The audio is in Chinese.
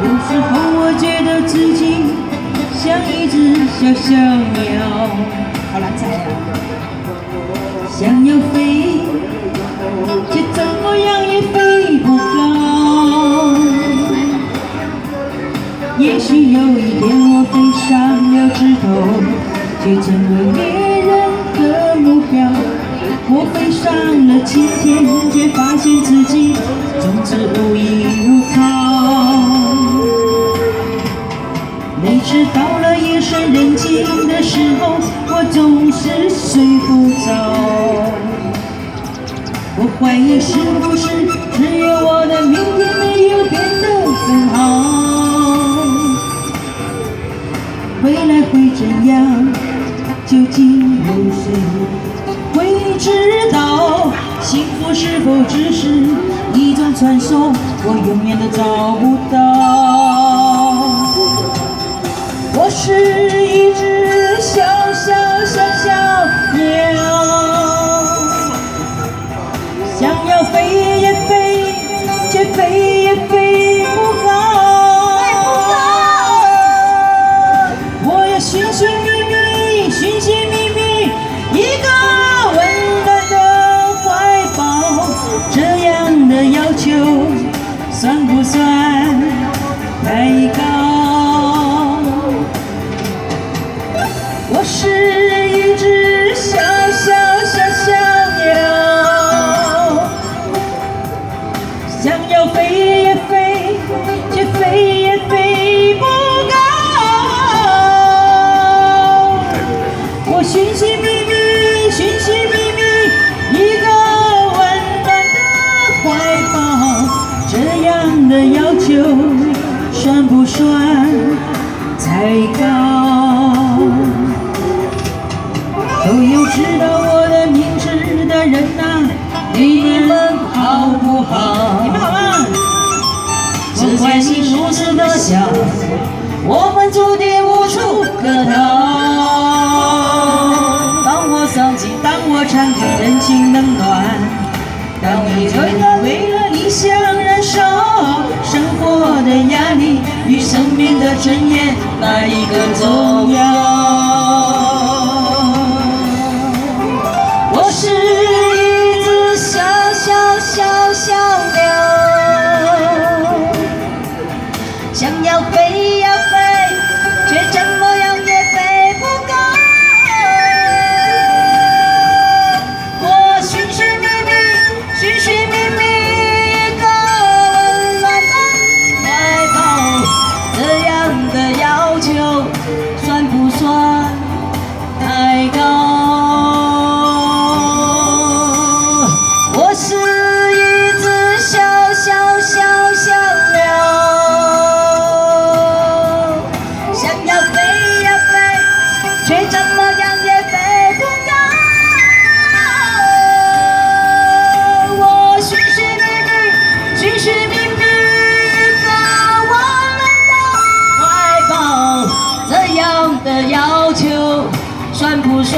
有时候我觉得自己像一只小小鸟，好难猜啊！想要飞，却怎么样也飞不高。也许有一天我飞上了枝头，却成为猎人的目标。我飞上了青天，却发现自己从此无依无靠。每次到了夜深人静的时候，我总是睡不着。我怀疑是不是只有我的明天没有变得更好？未来会怎样？究竟有谁会知道？幸福是否只是一种传说？我永远都找不到。我是一只小小鸟，想要飞也飞，却飞也飞不高。我要寻寻觅觅一个温暖的怀抱，这样的要求算不算太高？我是一只小鸟，想要飞也飞，却飞也飞不高。我寻寻觅觅一个温暖的怀抱，这样的要求算不算太高？所有知道我的名字的人啊，你们好不好？你们好吗？世界是如此的小，我们注定无处可逃。当我伤心，当我尝尽人情冷暖，当一个人为了理想燃烧，生活的压力与生命的尊严，哪一个重要？我是一只小鸟，想要飞呀飞，却怎么样也飞不高。我寻寻觅觅一个温暖的怀抱，这样的要求算不算太高？我是一只小鸟，想要飞呀飞，却怎么样也飞不高。我寻寻觅觅一个温暖的怀抱，这样的要求算不算